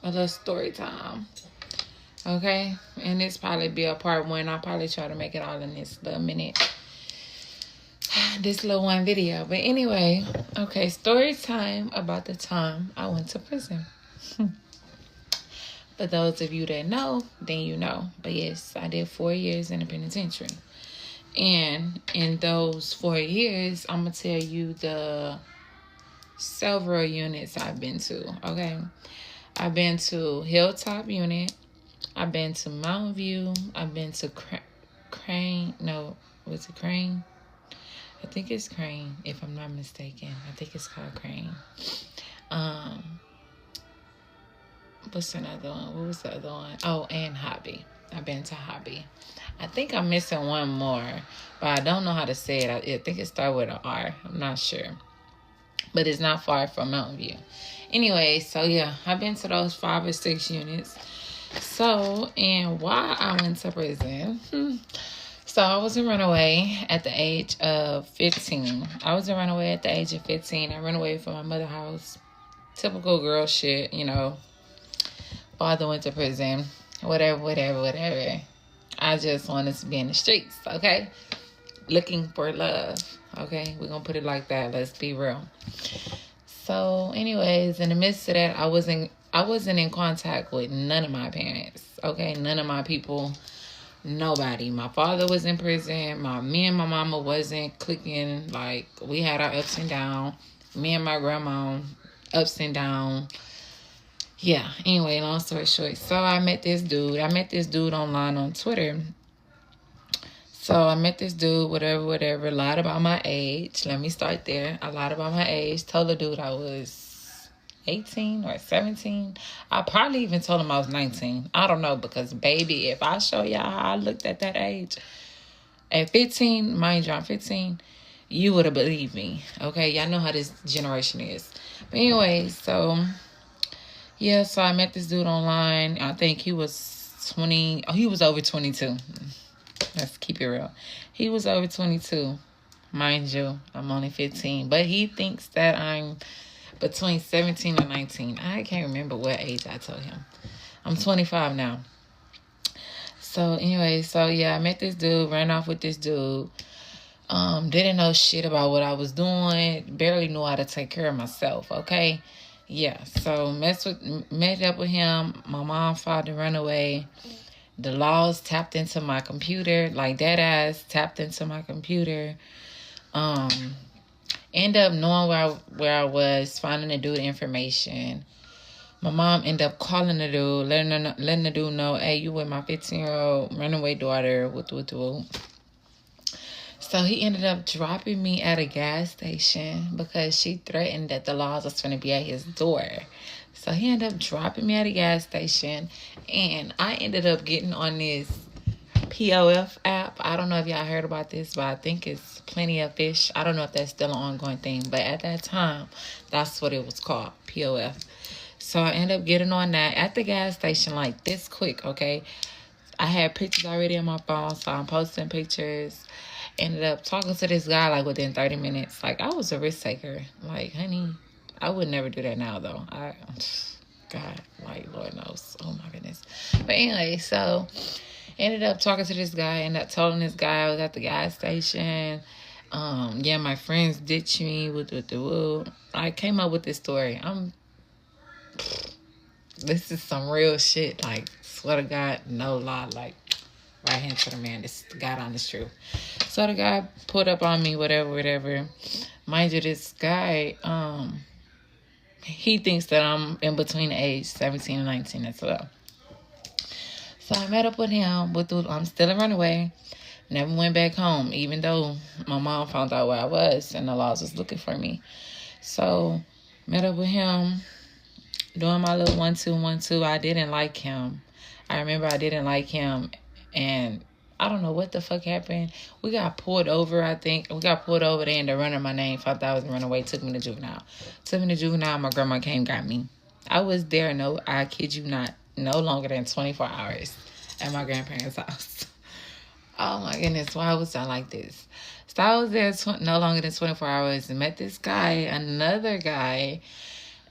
a little story time. Okay? And this probably be a part one. I'll probably try to make it all in this little minute. This little one video. But anyway, okay, story time about the time I went to prison. For those of you that know, then you know. But yes, I did 4 years in the penitentiary. And in those 4 years, I'm going to tell you the several units I've been to, okay? I've been to Hilltop Unit. I've been to Mountain View. I've been to Crane. No, was it Crane? I think it's Crane, if I'm not mistaken. I think it's called Crane. What's another one? What was the other one? Oh, and Hobby. I've been to Hobby. I think I'm missing one more, but I don't know how to say it. I think it starts with an R. I'm not sure. But it's not far from Mountain View. Anyway, so yeah, I've been to those 5 or 6 units. So, and why I went to prison. So I was a runaway at the age of 15. I ran away from my mother's house. Typical girl shit, you know. Father went to prison. Whatever. I just wanted to be in the streets, okay? Looking for love, okay? We're going to put it like that. Let's be real. So, anyways, in the midst of that, I wasn't in contact with none of my parents, okay? None of my people, nobody. My father was in prison. Me and my mama wasn't clicking. Like, we had our ups and downs. Me and my grandma, ups and downs. Yeah, anyway, long story short. So I met this dude online on Twitter. So I met this dude, whatever, lied about my age. Let me start there. I lied about my age. Told the dude I was 18 or 17. I probably even told him I was 19. I don't know, because baby, if I show y'all how I looked at that age, at 15, mind you, I'm 15, you would have believed me. Okay, y'all know how this generation is. But anyway, so... yeah, so I met this dude online. I think he was 20. Oh, he was over 22. Let's keep it real. He was over 22. Mind you, I'm only 15. But he thinks that I'm between 17 and 19. I can't remember what age I told him. I'm 25 now. So anyway, yeah, I met this dude, ran off with this dude. Didn't know shit about what I was doing. Barely knew how to take care of myself, okay? Yeah, so met up with him. My mom filed to run away. The laws tapped into my computer, like dead ass tapped into my computer. End up knowing where I was, finding the dude information. My mom ended up calling the dude, letting the dude know, hey, you with my 15-year-old runaway daughter. So he ended up dropping me at a gas station because she threatened that the laws was going to be at his door. So he ended up dropping me at a gas station, and I ended up getting on this POF app. I don't know if y'all heard about this, but I think it's Plenty of Fish. I don't know if that's still an ongoing thing, but at that time, that's what it was called, POF. So I ended up getting on that at the gas station like this quick, okay? I had pictures already on my phone, so I'm posting pictures. Ended up talking to this guy like within 30 minutes. Like, I was a risk taker. Like, honey, I would never do that now though. God, like, Lord knows. Oh my goodness. But anyway, so ended up talking to this guy. Ended up telling this guy I was at the gas station. Yeah, my friends ditched me with the woo. I came up with this story. This is some real shit. Like, swear to God, no lie. Like, right hand to the man. This God honest truth. So the guy put up on me, whatever. Mind you, this guy, he thinks that I'm in between the age 17 and 19 as well. So I met up with him. I'm still a runaway. Never went back home, even though my mom found out where I was and the laws was looking for me. So met up with him, doing my little 1-2-1-2. I didn't like him. I remember I didn't like him, and I don't know what the fuck happened. We got pulled over, I think. We got pulled over there, and the runner, my name, found out I was a runaway, took me to juvenile. My grandma came, got me. I was there, I kid you not, no longer than 24 hours at my grandparents' house. Oh my goodness, why was I like this? So I was there no longer than 24 hours and met this guy, another guy,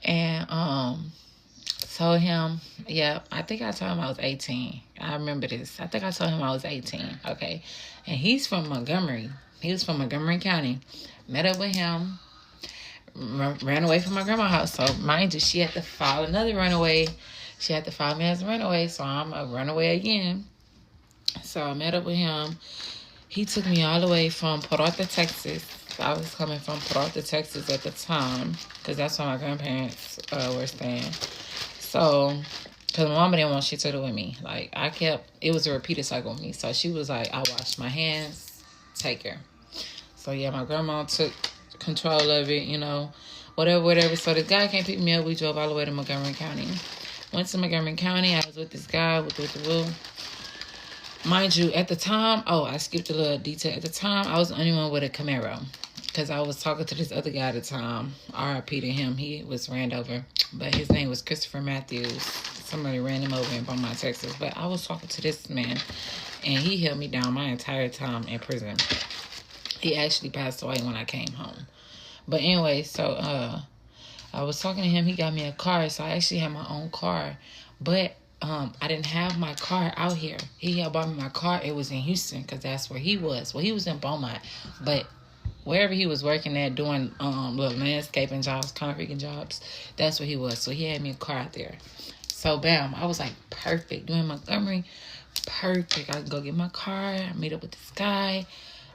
and told him, yeah, I think I told him I was 18. I remember this. I think I told him I was 18. Okay. And he's from Montgomery. He was from Montgomery County. Met up with him. Ran away from my grandma's house. So, mind you, she had to file another runaway. She had to file me as a runaway. So, I'm a runaway again. So, I met up with him. He took me all the way from Port Arthur, Texas. I was coming from Port Arthur, Texas at the time, because that's where my grandparents were staying. So, because my mama didn't want shit to do with me. Like, it was a repeated cycle with me. So, she was like, I wash my hands, take her. So, yeah, my grandma took control of it, whatever. So, this guy came pick me up. We drove all the way to Montgomery County. Went to Montgomery County. I was with this guy, with the woo. Mind you, at the time, I skipped a little detail. At the time, I was the only one with a Camaro. Because I was talking to this other guy at the time. R.I.P. to him. He was ran over. But his name was Christopher Matthews. Somebody ran him over in Beaumont, Texas. But I was talking to this man. And he held me down my entire time in prison. He actually passed away when I came home. But anyway, so I was talking to him. He got me a car. So I actually had my own car. But I didn't have my car out here. He had bought me my car. It was in Houston because that's where he was. Well, he was in Beaumont, but wherever he was working at doing little landscaping jobs, concrete jobs, that's where he was. So he had me a car out there. So bam, I was like perfect. Doing Montgomery, perfect. I can go get my car. I meet up with this guy.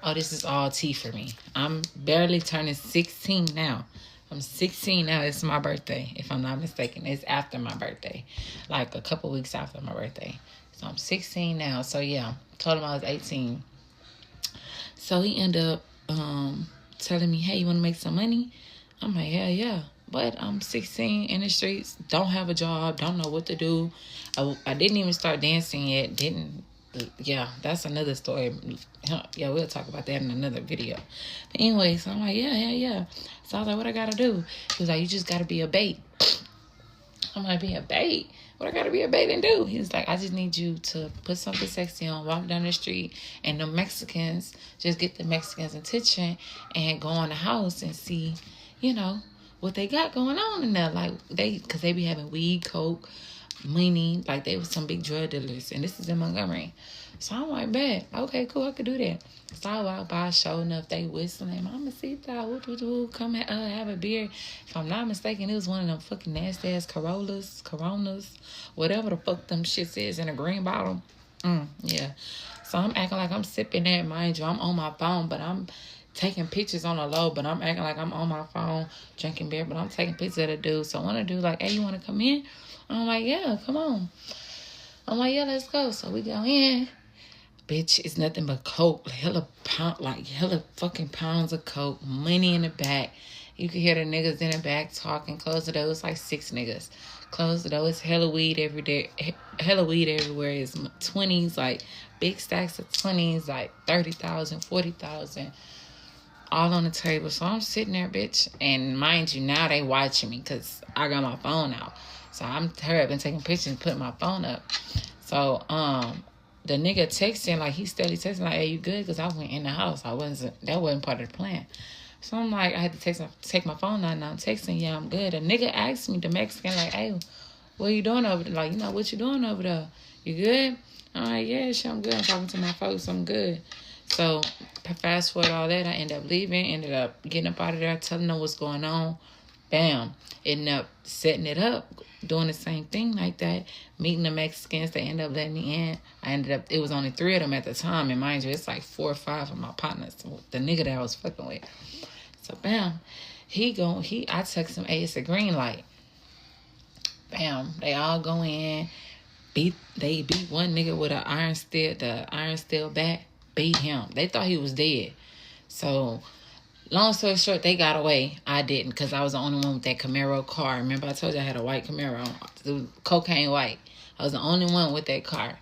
Oh, this is all tea for me. I'm barely turning 16 now. I'm 16 now. It's my birthday, if I'm not mistaken. It's after my birthday, like a couple weeks after my birthday. So I'm 16 now. So yeah, told him I was 18. So he ended up telling me, hey, you want to make some money? I'm like, hell yeah. But I'm 16 in the streets, don't have a job, don't know what to do. I didn't even start dancing yet. Yeah, that's another story. Yeah, we'll talk about that in another video. But anyway, so I'm like, yeah. So I was like, what I gotta do? He was like, you just gotta be a bait. I'm like, be a bait? What I gotta be a bait and do? He was like, I just need you to put something sexy on, walk down the street, and the Mexicans, just get the Mexicans' attention and go in the house and see, what they got going on in there. Like, because they be having weed, coke, money, like they was some big drug dealers, and this is in Montgomery. So I'm like, bet, okay, cool, I could do that. So I walk by, sure enough, they whistling, Mama Sita, come have a beer. If I'm not mistaken, it was one of them fucking nasty ass Coronas, whatever the fuck them shits is in a green bottle. Yeah. So I'm acting like I'm sipping that, mind you, I'm on my phone, but I'm taking pictures on the low, but I'm acting like I'm on my phone drinking beer, but I'm taking pictures of the dude. So when the dude like, hey, you want to come in? I'm like, yeah, come on. I'm like, yeah, let's go. So we go in. Bitch, it's nothing but coke. Hella fucking pounds of coke. Money in the back. You can hear the niggas in the back talking. Close the door. It's like 6 niggas. Close the door. It's hella weed every day. Hella weed everywhere. It's 20s, like big stacks of 20s, like 30,000, 40,000. All on the table. So I'm sitting there, bitch. And mind you, now they watching me because I got my phone out. So I'm hurry up and taking pictures and putting my phone up. So the nigga texting, like he steady texting, like, hey, you good? Because I went in the house. That wasn't part of the plan. So I'm like, I had to take my phone out, and I'm texting, yeah, I'm good. A nigga asked me, the Mexican, like, hey, what you doing over there? Like, what you doing over there? You good? I'm like, yeah, shit, I'm good. I'm talking to my folks. I'm good. So fast forward all that, I ended up leaving, ended up getting up out of there, telling them what's going on. Bam. Ended up setting it up, doing the same thing like that, meeting the Mexicans. They ended up letting me in. It was only 3 of them at the time, and mind you, it's like 4 or 5 of my partners, the nigga that I was fucking with. So bam, I text him, hey, it's a green light. Bam, they all go in, they beat one nigga with the iron steel bat, beat him. They thought he was dead. So long story short, they got away. I didn't, because I was the only one with that Camaro car. Remember, I told you I had a white Camaro. It was cocaine white. I was the only one with that car.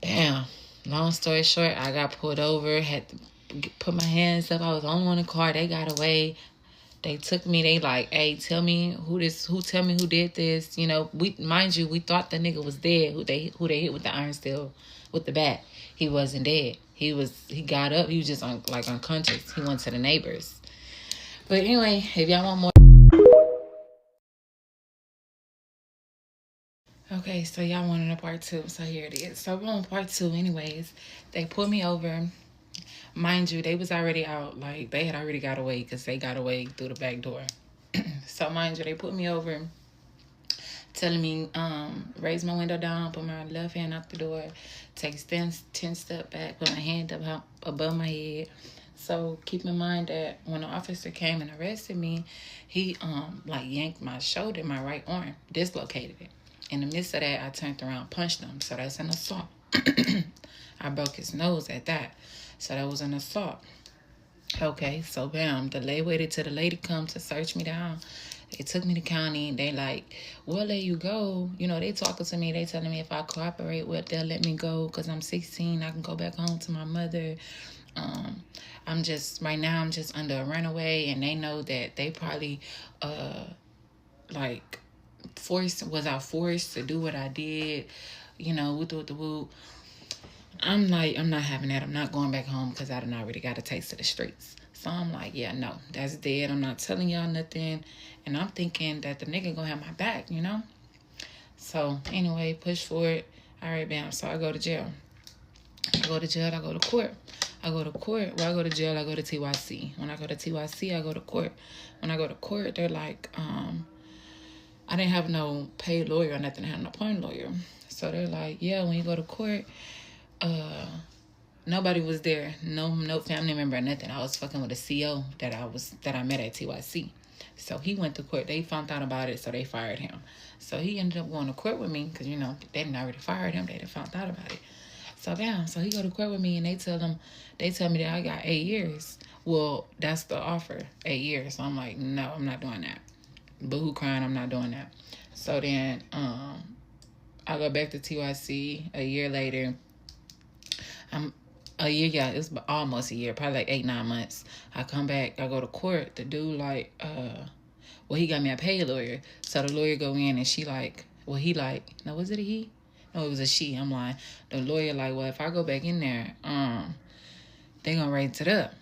Damn. Long story short, I got pulled over, had to put my hands up. I was the only one in the car. They got away. They took me. They like, hey, tell me who did this. Mind you, we thought the nigga was dead. Who they hit with the iron steel, with the bat. He wasn't dead. He got up. He was just unconscious. He went to the neighbors. But anyway, if y'all want more Okay, so y'all wanted a part two, so here it is. So we're on part two anyways. They pulled me over. Mind you, they was already out. Like, they had already got away because they got away through the back door. So mind you, they put me over, telling me, raise my window down, put my left hand out the door, take 10 step back, put my hand up above my head. So keep in mind that when the officer came and arrested me, he like yanked my shoulder, my right arm, dislocated it. In the midst of that, I turned around, punched him. So that's an assault. I broke his nose at that. So that was an assault. Okay, so bam, the lady waited till the lady come to search me down. They took me to county. They like, we'll let you go. You know, they talking to me. They telling me if I cooperate with, they'll let me go because I'm 16. I can go back home to my mother. I'm just under a runaway, and they know that they probably like forced to do what I did. You know, woo. I'm like, I'm not having that. I'm not going back home because I done already got a taste of the streets. So I'm like, yeah, no, that's dead. I'm not telling y'all nothing. And I'm thinking that the nigga gonna have my back, you know? So anyway, push forward. All right, bam. So I go to jail. I go to jail. I go to court. I go to court. When I go to jail, I go to TYC. When I go to TYC, I go to court. When I go to court, they're like, I didn't have no paid lawyer or nothing. I had an appointed lawyer. So they're like, yeah, when you go to court, nobody was there. No family member or nothing. I was fucking with a CO that I met at TYC. So he went to court. They found out about it, so they fired him. So he ended up going to court with me because, you know, they didn't already fired him. They didn't found out about it. So bam. So he go to court with me, and they tell me that I got 8 years. Well, that's the offer, 8 years. So I'm like, no, I'm not doing that. Boo-hoo crying, I'm not doing that. So then I go back to TYC a year later. It's almost a year, probably like 8-9 months. I come back, I go to court. The dude like, he got me a paid lawyer. So the lawyer go in and no, was it a he? No, it was a she. I'm lying. The lawyer like, well, if I go back in there, they gonna raise it up.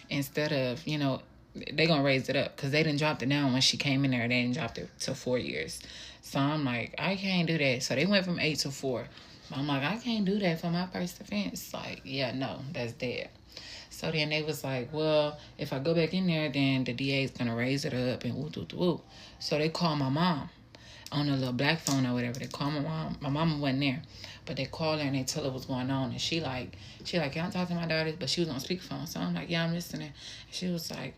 Instead of, you know, they gonna raise it up because they didn't drop it down when she came in there. They didn't drop it to 4 years. So I'm like, I can't do that. So they went from 8 to 4. I'm like, I can't do that for my first offense. Like, yeah, no, that's dead. So then they was like, well, if I go back in there, then the DA is going to raise it up and woo. So they called my mom on a little black phone or whatever. They called my mom. My mama wasn't there. But they called her and they tell her what's going on. And she like, can I talk to my daughter? But she was on speakerphone. So I'm like, yeah, I'm listening. And she was like,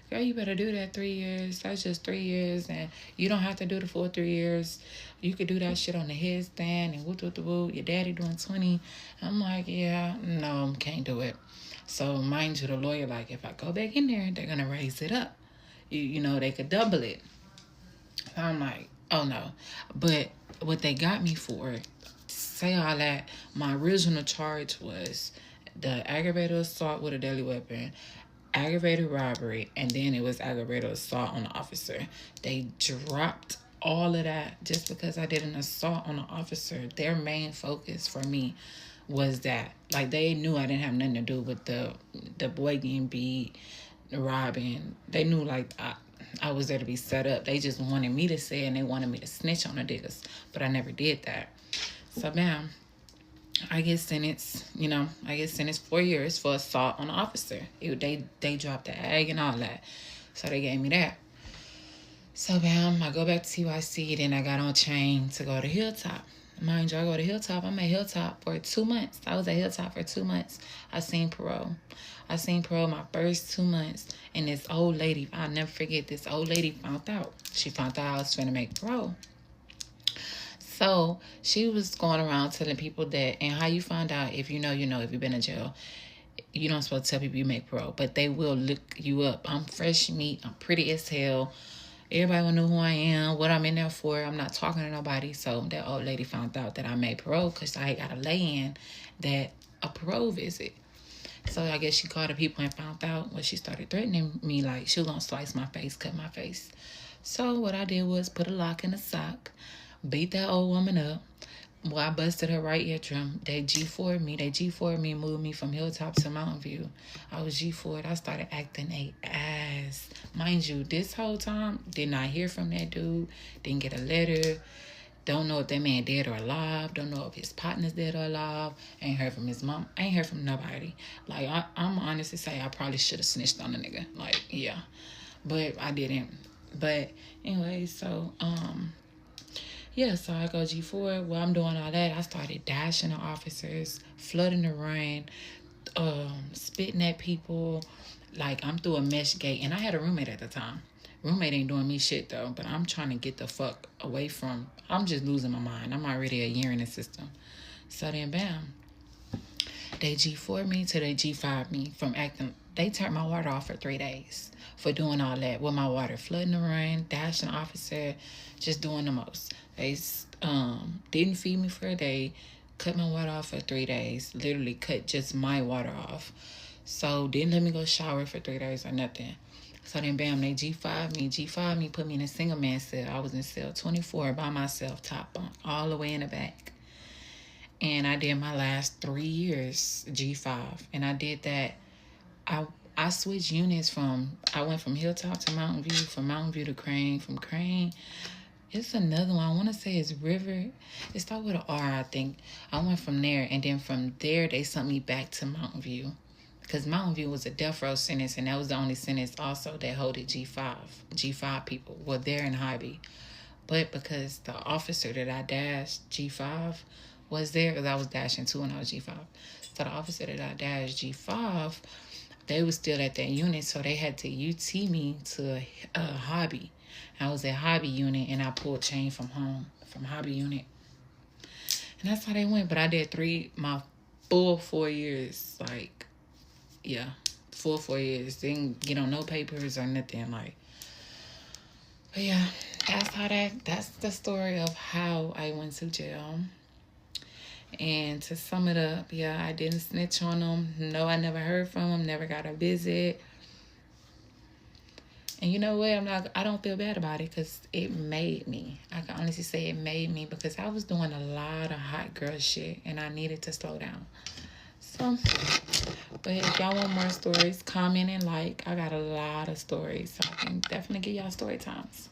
girl, you better do that 3 years. That's just 3 years. And you don't have to do the full 3 years. You could do that shit on the headstand and woo. Your daddy doing 20. I'm like, yeah, no, can't do it. So mind you, the lawyer, like, if I go back in there, they're going to raise it up. You know, they could double it. So I'm like, oh no. But what they got me for, say all that, my original charge was the aggravated assault with a deadly weapon, aggravated robbery, and then it was aggravated assault on the officer. They dropped all of that just because I did an assault on the officer. Their main focus for me was that. Like, they knew I didn't have nothing to do with the boy getting beat, the robbing. They knew, like, I was there to be set up. They just wanted me to say it, and they wanted me to snitch on the diggers. But I never did that. So, bam. I get sentenced 4 years for assault on an officer. They dropped the ag and all that. So they gave me that. So bam, I go back to TYC, then I got on chain to go to Hilltop. Mind you, I go to Hilltop. I'm at Hilltop for 2 months. I was at Hilltop for 2 months. I seen parole my first 2 months. And this old lady, I'll never forget, this old lady found out. She found out I was trying to make parole. So she was going around telling people that, and how you find out, if you know, if you've been in jail, you don't supposed to tell people you make parole, but they will look you up. I'm fresh meat. I'm pretty as hell. Everybody will know who I am, what I'm in there for. I'm not talking to nobody. So that old lady found out that I made parole because I got a lay-in that a parole visit. So I guess she called the people and found out. When she started threatening me, like she was going to slice my face, cut my face. So what I did was put a lock in a sock, beat that old woman up. Well, I busted her right eardrum. They G4'd me, moved me from Hilltop to Mountain View. I was G4'd. I started acting a ass. Mind you, this whole time, did not hear from that dude. Didn't get a letter. Don't know if that man dead or alive. Don't know if his partner's dead or alive. Ain't heard from his mom. Ain't heard from nobody. Like, I'm honestly say I probably should have snitched on the nigga. Like, yeah. But I didn't. But anyway, so, yeah, so I go G4. While I'm doing all that, I started dashing the officers, flooding the rain, spitting at people. Like, I'm through a mesh gate. And I had a roommate at the time. Roommate ain't doing me shit, though. But I'm trying to get the fuck away from... I'm just losing my mind. I'm already a year in the system. So then, bam. They G4 me till they G5 me from acting... They turned my water off for 3 days for doing all that. With my water flooding the rain, dashing the officer, just doing the most. They didn't feed me for a day, cut my water off for 3 days, literally cut just my water off. So didn't let me go shower for 3 days or nothing. So then bam, they G5 me, put me in a single man cell. I was in cell 24 by myself, top bunk, all the way in the back. And I did my last 3 years G5. And I did that. I switched units I went from Hilltop to Mountain View, from Mountain View to Crane, from Crane. It's another one. I want to say it's River. It started with an R, I think. I went from there, and then from there, they sent me back to Mountain View. Because Mountain View was a death row sentence, and that was the only sentence also that holded G5 people. Well, they're in Hobby. But because the officer that I dashed G5 was there, because I was dashing 2 when I was G5. So the officer that I dashed G5, they was still at that unit, so they had to UT me to Hobby. I was at Hobby unit, and I pulled chain from Hobby unit. And that's how they went. But I did my full 4 years, like, yeah, full 4 years. Didn't get on no papers or nothing, like. But yeah, that's the story of how I went to jail. And to sum it up, yeah, I didn't snitch on them. No, I never heard from them, never got a visit. And you know what? I don't feel bad about it because it made me. I can honestly say it made me because I was doing a lot of hot girl shit and I needed to slow down. So, but if y'all want more stories, comment and like. I got a lot of stories, so I can definitely give y'all story times.